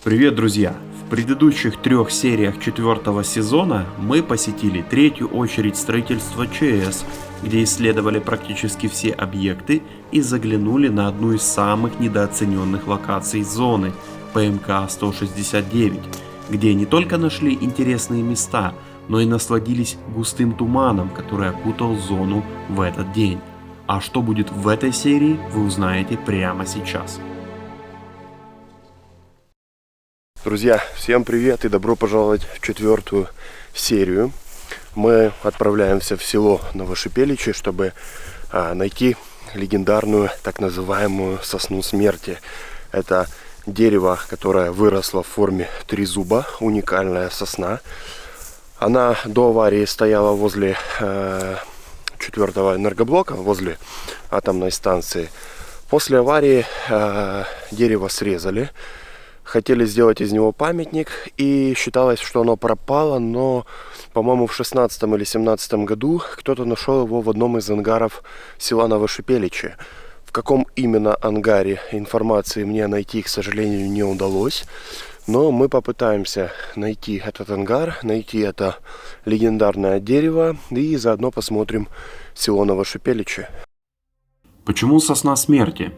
Привет, друзья! В предыдущих 3 сериях 4-го сезона мы посетили третью очередь строительства ЧС, где исследовали практически все объекты и заглянули на одну из самых недооцененных локаций зоны – ПМК-169, где не только нашли интересные места, но и насладились густым туманом, который окутал зону в этот день. А что будет в этой серии, вы узнаете прямо сейчас. Друзья, всем привет и добро пожаловать в 4-ю серию. Мы отправляемся в село Новошипеличи, чтобы найти легендарную так называемую сосну смерти. Это дерево, которое выросло в форме трезуба, уникальная сосна. Она до аварии стояла возле 4-го энергоблока, возле атомной станции. После аварии дерево срезали. Хотели сделать из него памятник, и считалось, что оно пропало, но, по-моему, в 16 или 17 году кто-то нашел его в одном из ангаров села Новошипеличи. В каком именно ангаре информации мне найти, к сожалению, не удалось, но мы попытаемся найти этот ангар, найти это легендарное дерево и заодно посмотрим село Новошипеличи. Почему сосна смерти?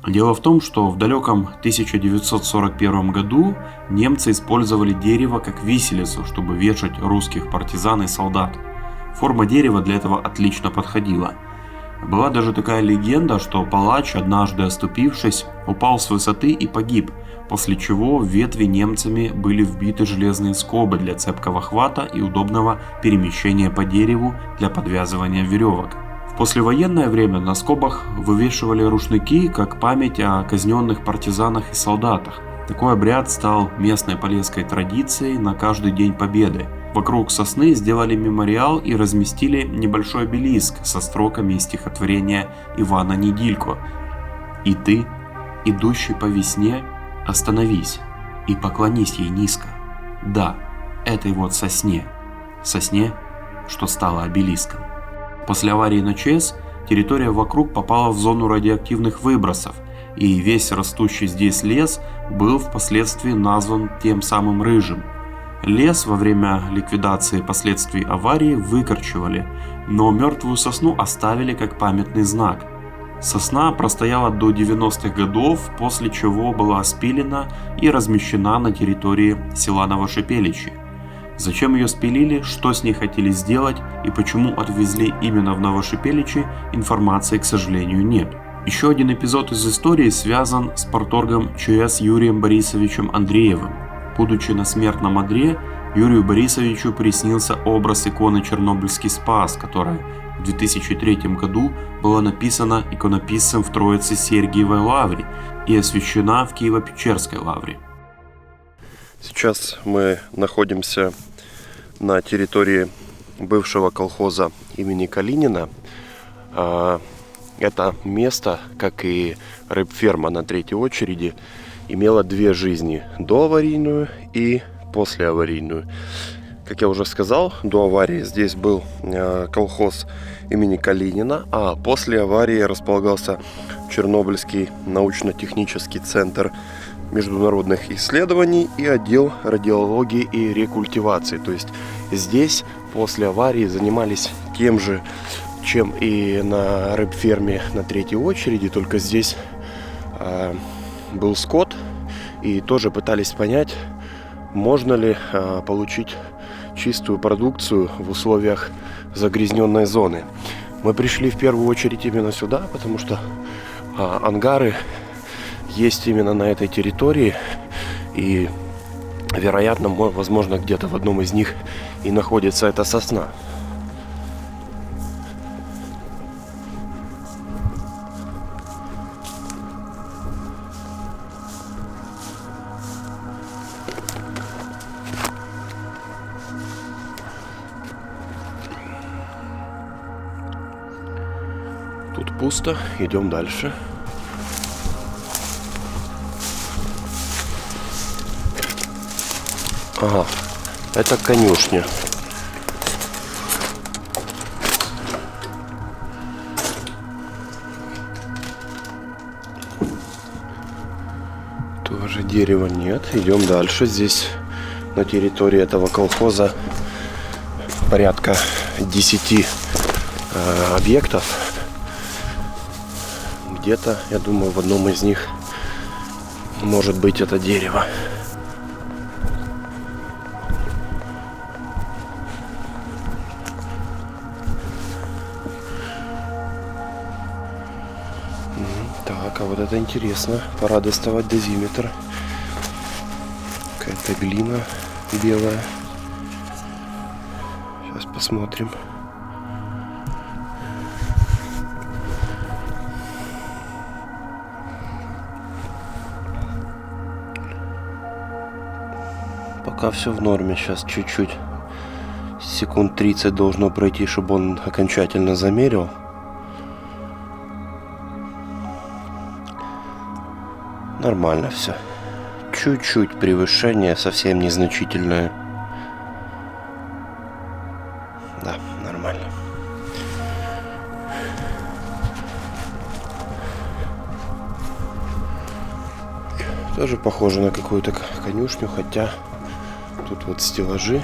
Дело в том, что в далеком 1941 году немцы использовали дерево как виселицу, чтобы вешать русских партизан и солдат. Форма дерева для этого отлично подходила. Была даже такая легенда, что палач, однажды оступившись, упал с высоты и погиб, после чего в ветви немцами были вбиты железные скобы для цепкого хвата и удобного перемещения по дереву для подвязывания веревок. В послевоенное время на скобах вывешивали рушники как память о казненных партизанах и солдатах. Такой обряд стал местной полесской традицией на каждый день победы. Вокруг сосны сделали мемориал и разместили небольшой обелиск со строками из стихотворения Ивана Недилько. «И ты, идущий по весне, остановись и поклонись ей низко. Да, этой вот сосне, что стала обелиском». После аварии на ЧС территория вокруг попала в зону радиоактивных выбросов, и весь растущий здесь лес был впоследствии назван тем самым рыжим. Лес во время ликвидации последствий аварии выкорчевали, но мертвую сосну оставили как памятный знак. Сосна простояла до 90-х годов, после чего была спилена и размещена на территории села Новошипеличи. Зачем ее спилили, что с ней хотели сделать и почему отвезли именно в Новошипеличи, информации, к сожалению, нет. Еще один эпизод из истории связан с парторгом ЧС Юрием Борисовичем Андреевым. Будучи на смертном одре, Юрию Борисовичу приснился образ иконы Чернобыльский спас, которая в 2003 году была написана иконописцем в Троице Сергиевой лавре и освящена в Киево-Печерской лавре. Сейчас мы находимся на территории бывшего колхоза имени Калинина. Это место, как и рыбферма на 3-й очереди, имело 2 жизни: доаварийную и послеаварийную. Как я уже сказал, до аварии здесь был колхоз имени Калинина, а после аварии располагался Чернобыльский научно-технический центр международных исследований и отдел радиологии и рекультивации. То есть здесь после аварии занимались тем же, чем и на рыбферме на 3-й очереди, только здесь был скот, и тоже пытались понять, можно ли получить чистую продукцию в условиях загрязненной зоны. Мы пришли в первую очередь именно сюда, потому что ангары есть именно на этой территории, и, вероятно, возможно, где-то в одном из них и находится эта сосна. Тут пусто, идем дальше. Ага, это конюшня. Дерева нет. Идем дальше. Здесь на территории этого колхоза порядка 10 объектов. Где-то, я думаю, в одном из них может быть это дерево. Так, а вот это интересно. Пора доставать дозиметр. Какая-то глина белая. Сейчас посмотрим. Пока все в норме. Сейчас чуть-чуть. Секунд 30 должно пройти, чтобы он окончательно замерил. Нормально все. Чуть-чуть превышение, совсем незначительное. Да, нормально. Тоже похоже на какую-то конюшню, хотя тут вот стеллажи.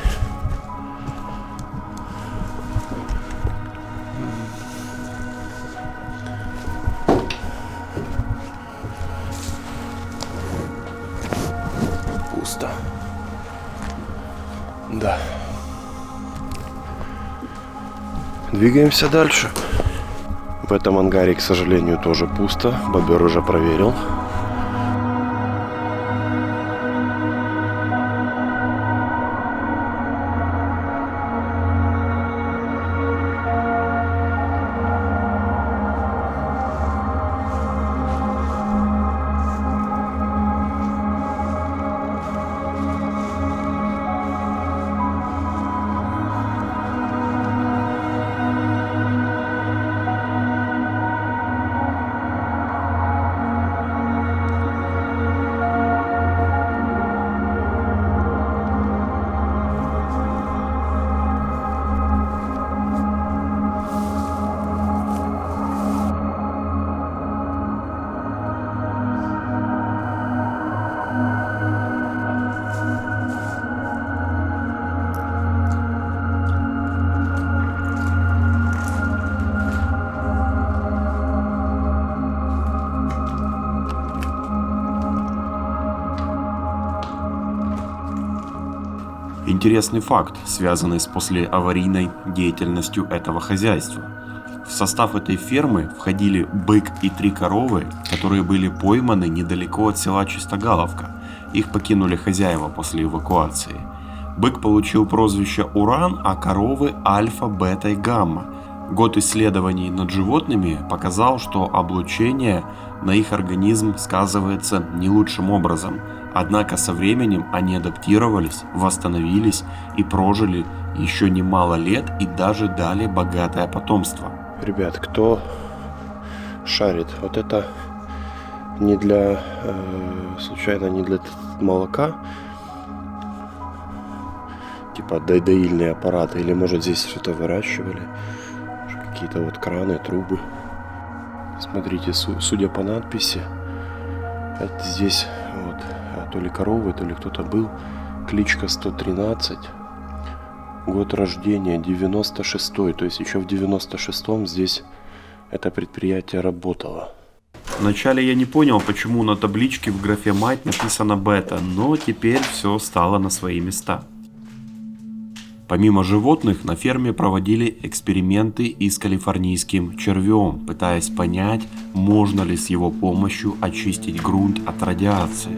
Пусто. Да. Двигаемся дальше. В этом ангаре, к сожалению, тоже пусто. Бобер уже проверил. Интересный факт, связанный с послеаварийной деятельностью этого хозяйства. В состав этой фермы входили бык и 3 коровы, которые были пойманы недалеко от села Чистогаловка. Их покинули хозяева после эвакуации. Бык получил прозвище Уран, а коровы Альфа, Бета и Гамма. Год исследований над животными показал, что облучение на их организм сказывается не лучшим образом. Однако со временем они адаптировались, восстановились и прожили еще немало лет и даже дали богатое потомство. Ребят, кто шарит, вот это не для, случайно не для молока, типа доильные аппараты, или может здесь что-то выращивали, какие-то вот краны, трубы. Смотрите, судя по надписи, это здесь вот то ли коровы, то ли кто-то был, кличка 113, год рождения 96-й, то есть еще в 96-м здесь это предприятие работало. Вначале я не понял, почему на табличке в графе «Мать» написано «Бета», но теперь все стало на свои места. Помимо животных, на ферме проводили эксперименты и с калифорнийским червем, пытаясь понять, можно ли с его помощью очистить грунт от радиации.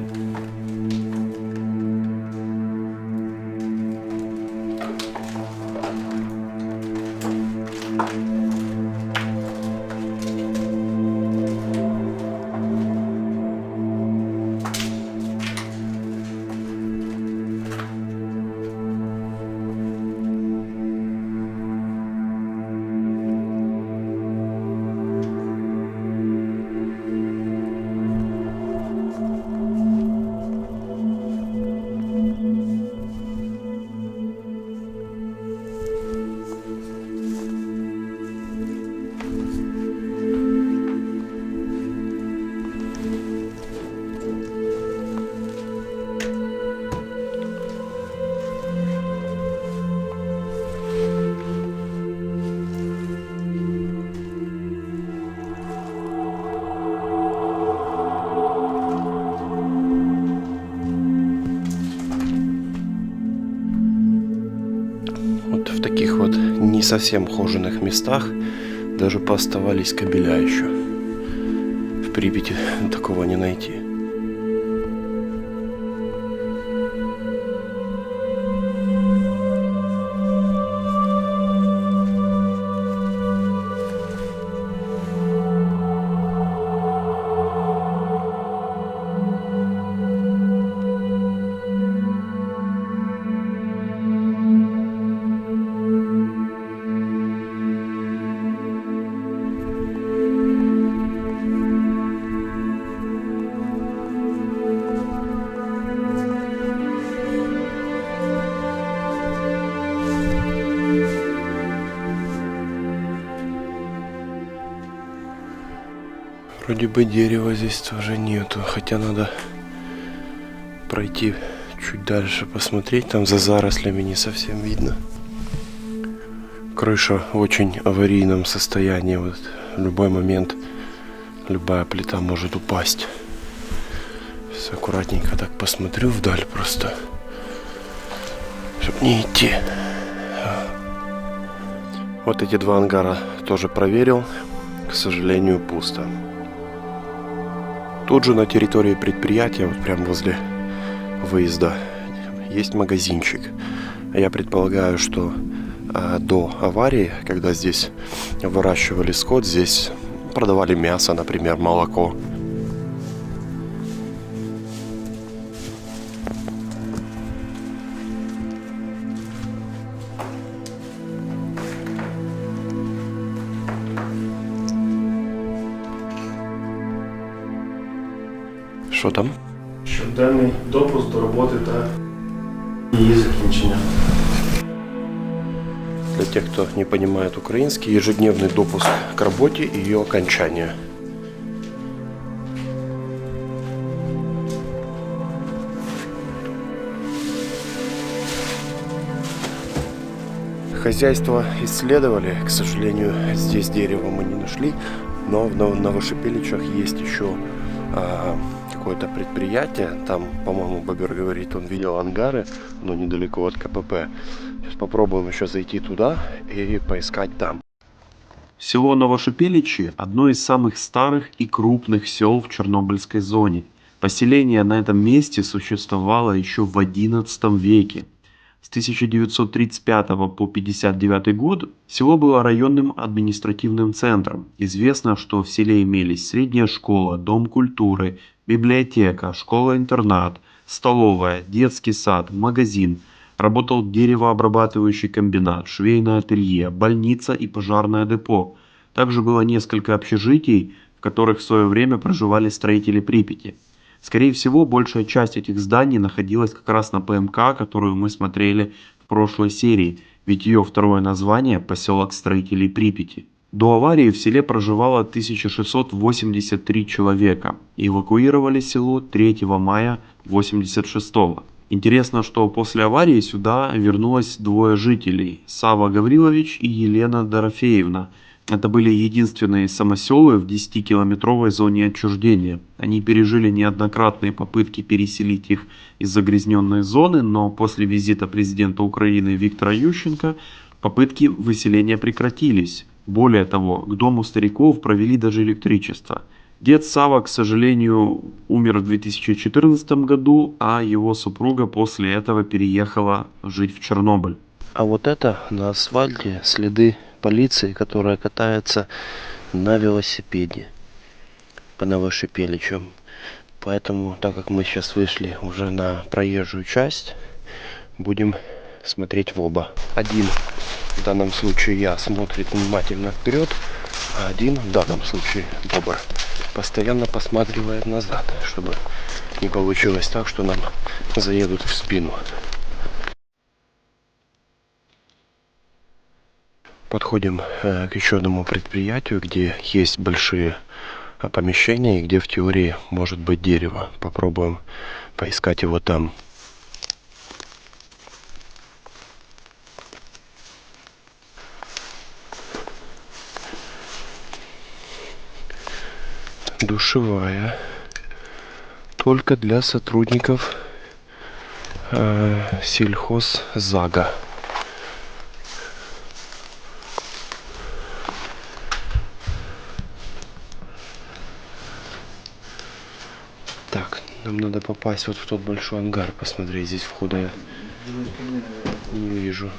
в таких вот не совсем ухоженных местах даже пооставались кабеля еще. В Припяти такого не найти. Вроде бы дерева здесь тоже нету, хотя надо пройти чуть дальше, посмотреть, там за зарослями не совсем видно. Крыша в очень аварийном состоянии, вот в любой момент любая плита может упасть. Сейчас аккуратненько так посмотрю вдаль просто, чтобы не идти. Вот эти два ангара тоже проверил, к сожалению, пусто. Тут же на территории предприятия, вот прямо возле выезда, есть магазинчик. Я предполагаю, что до аварии, когда здесь выращивали скот, здесь продавали мясо, например, молоко. Що там? Щоденний допуск до роботи та її закінчення. Для тех, кто не понимает украинский, ежедневный допуск к работе и ее окончание. Хозяйство исследовали, к сожалению, здесь дерева мы не нашли, но в Новошипеличах есть еще какое-то предприятие. Там, по-моему, Бобер говорит, он видел ангары, но недалеко от КПП. Сейчас попробуем еще зайти туда и поискать там. Село Новошипеличи – одно из самых старых и крупных сел в Чернобыльской зоне. Поселение на этом месте существовало еще в XI веке. С 1935 по 1959 год село было районным административным центром. Известно, что в селе имелись средняя школа, дом культуры, библиотека, школа-интернат, столовая, детский сад, магазин. Работал деревообрабатывающий комбинат, швейное ателье, больница и пожарное депо. Также было несколько общежитий, в которых в свое время проживали строители Припяти. Скорее всего, большая часть этих зданий находилась как раз на ПМК, которую мы смотрели в прошлой серии, ведь ее второе название – поселок строителей Припяти. До аварии в селе проживало 1683 человека. Эвакуировали село 3 мая 1986 года. Интересно, что после аварии сюда вернулось двое жителей – Сава Гаврилович и Елена Дорофеевна. Это были единственные самоселы в 10-километровой зоне отчуждения. Они пережили неоднократные попытки переселить их из загрязненной зоны, но после визита президента Украины Виктора Ющенко попытки выселения прекратились. Более того, к дому стариков провели даже электричество. Дед Сава, к сожалению, умер в 2014 году, а его супруга после этого переехала жить в Чернобыль. А вот это на асфальте следы полиции, которая катается на велосипеде по Новошипеличам. Поэтому, так как мы сейчас вышли уже на проезжую часть, будем смотреть в оба. Один, в данном случае я, смотрит внимательно вперед, а один, в данном случае Бобр, постоянно посматривает назад, чтобы не получилось так, что нам заедут в спину. Подходим к еще одному предприятию, где есть большие помещения и где в теории может быть дерево. Попробуем поискать его там. Душевая. Только для сотрудников сельхоззага. надо попасть вот в тот большой ангар, посмотреть. Здесь входа я не вижу.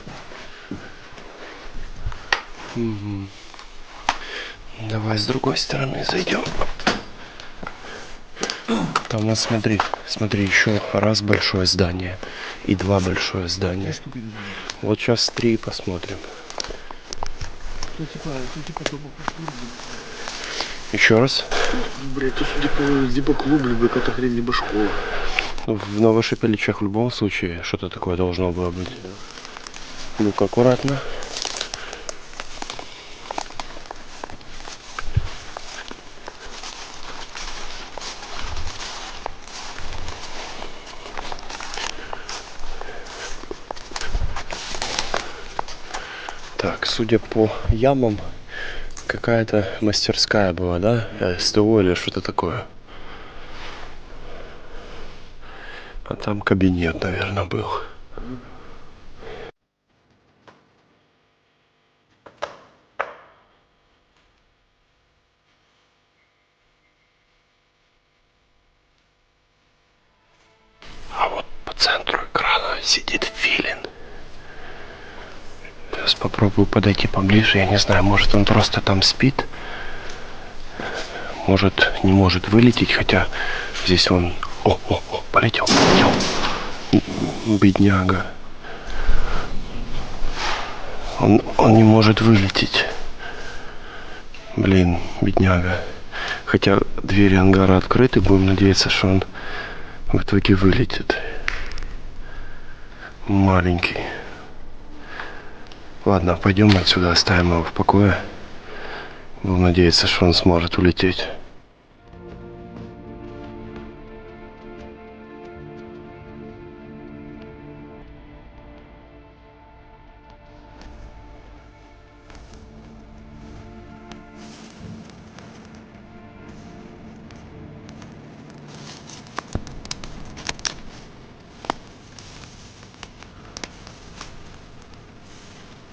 Угу. Давай с другой стороны зайдем. Там у нас, смотри, еще раз большое здание и два большое здания. Вот сейчас 3 посмотрим. Еще раз. Блять, тут либо клуб, либо какая-то хрень, либо школа. В Новошепеличах в любом случае что-то такое должно было быть. Ну-ка, аккуратно. Так, судя по ямам, какая-то мастерская была, да? СТО или что-то такое. А там кабинет, наверное, был. А вот по центру экрана сидит филин. Сейчас попробую подойти поближе. Я не знаю, может он просто там спит. Может не может вылететь, хотя здесь он... О, полетел. Бедняга. Он не может вылететь. Блин, бедняга. Хотя двери ангара открыты, будем надеяться, что он в итоге вылетит. Маленький. Ладно, пойдем отсюда, оставим его в покое. Будем надеяться, что он сможет улететь.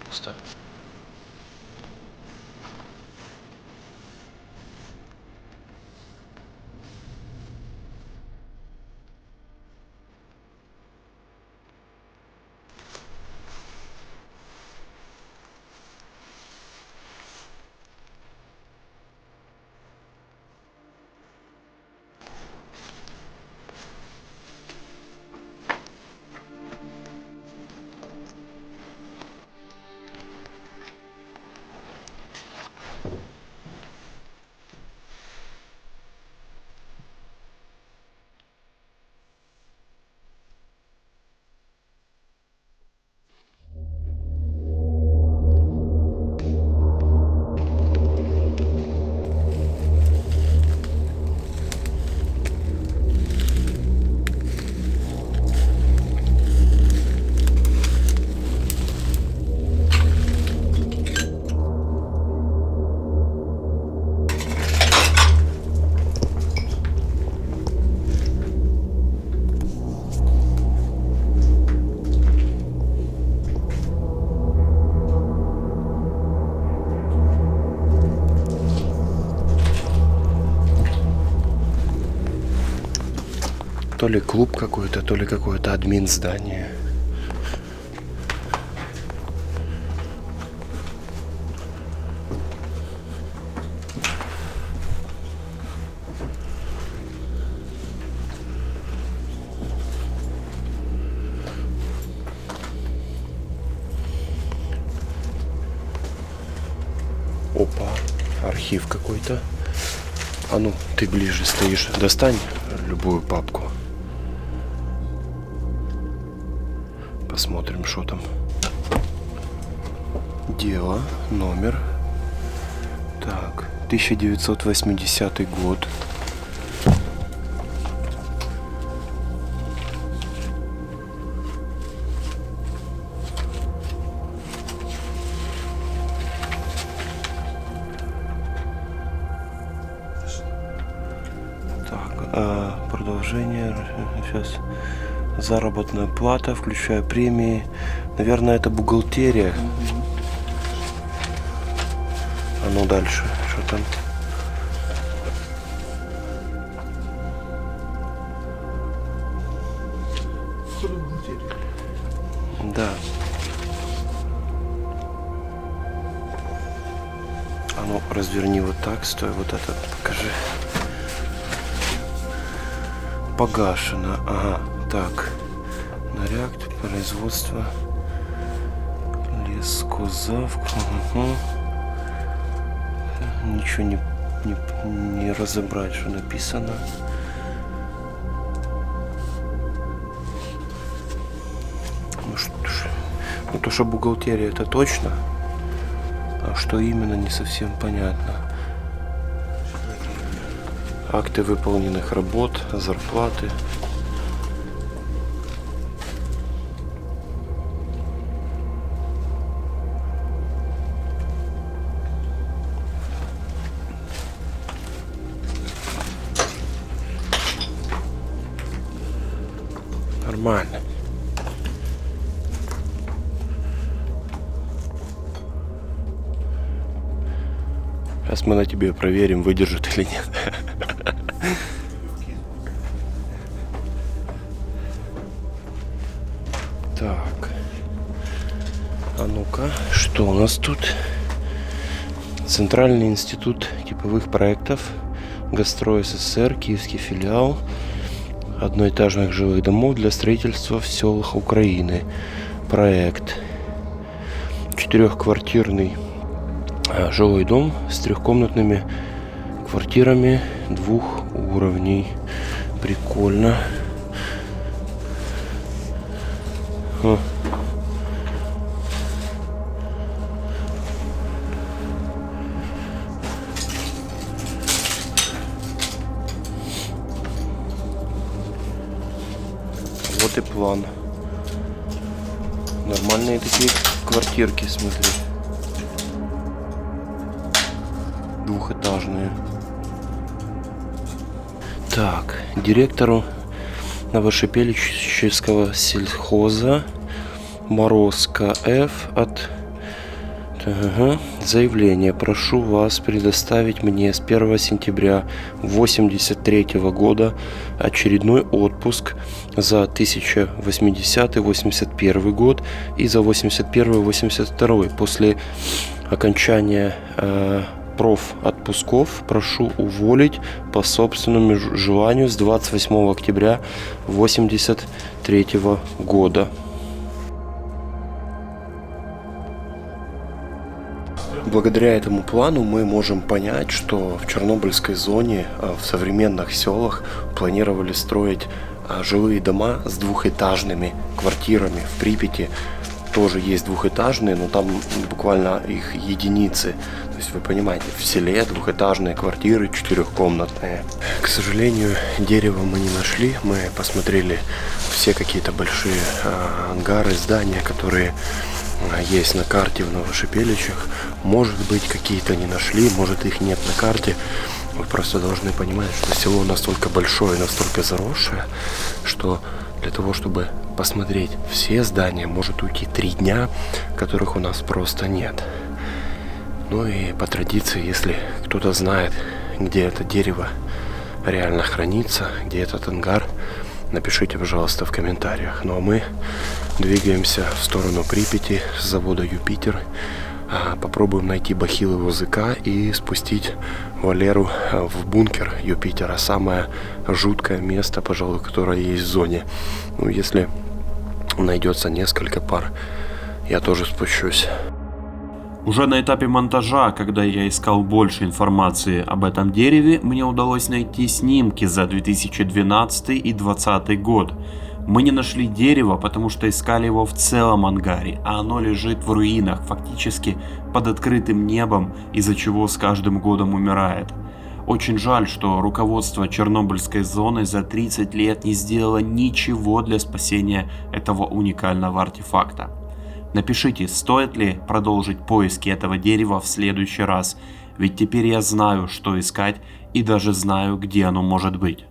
Пусто. То ли клуб какой-то, то ли какое-то админ здание. Опа, архив какой-то. А ну, ты ближе стоишь. Достань любую папку. Посмотрим, что там. Дело, номер. Так, 1980 год. Так, продолжение. Сейчас. Заработная плата, включая премии. Наверное, это бухгалтерия. А ну дальше. Что там? Да. А ну, разверни вот так, стой, вот этот покажи. Погашено, ага, так. Наряд, производство. Лескозавк, угу. Ничего не разобрать, что написано. Ну, то, что бухгалтерия, это точно. А что именно, не совсем понятно. Акты выполненных работ, зарплаты. Нормально. Сейчас мы на тебе проверим, выдержит или нет. Так. А ну-ка, что у нас тут? Центральный институт типовых проектов. Газстрой СССР, киевский филиал. Одноэтажных жилых домов для строительства в селах Украины. Проект. 4-квартирный жилой дом с 3-комнатными квартирами 2 уровней. Прикольно. Вот и план. Нормальные такие квартирки, смотри. 2-этажные. Так, директору Новошипелищевского сельхоза Морозко Ф. от заявление. Прошу вас предоставить мне с 1 сентября 1983 года очередной отпуск за 1080-81 год и за 81-82. После окончания профотпусков прошу уволить по собственному желанию с 28 октября 1983 года. Благодаря этому плану мы можем понять, что в Чернобыльской зоне, в современных селах планировали строить жилые дома с 2-этажными квартирами. В Припяти тоже есть 2-этажные, но там буквально их единицы. То есть вы понимаете, в селе 2-этажные квартиры 4-комнатные. К сожалению, дерева мы не нашли. Мы посмотрели все какие-то большие ангары, здания, которые есть на карте в Новошипелищах. Может быть, какие-то не нашли, может, их нет на карте. Вы просто должны понимать, что село настолько большое, настолько заросшее, что для того, чтобы посмотреть все здания, может уйти 3 дня, которых у нас просто нет. Ну и по традиции, если кто-то знает, где это дерево реально хранится, где этот ангар, напишите, пожалуйста, в комментариях. Ну а мы двигаемся в сторону Припяти с завода «Юпитер». Попробуем найти бахилы ОЗК и спустить Валеру в бункер Юпитера. Самое жуткое место, пожалуй, которое есть в зоне. Ну, если найдется несколько пар, я тоже спущусь. Уже на этапе монтажа, когда я искал больше информации об этом дереве, мне удалось найти снимки за 2012 и 2020 год. Мы не нашли дерево, потому что искали его в целом ангаре, а оно лежит в руинах, фактически под открытым небом, из-за чего с каждым годом умирает. Очень жаль, что руководство Чернобыльской зоны за 30 лет не сделало ничего для спасения этого уникального артефакта. Напишите, стоит ли продолжить поиски этого дерева в следующий раз, ведь теперь я знаю, что искать, и даже знаю, где оно может быть.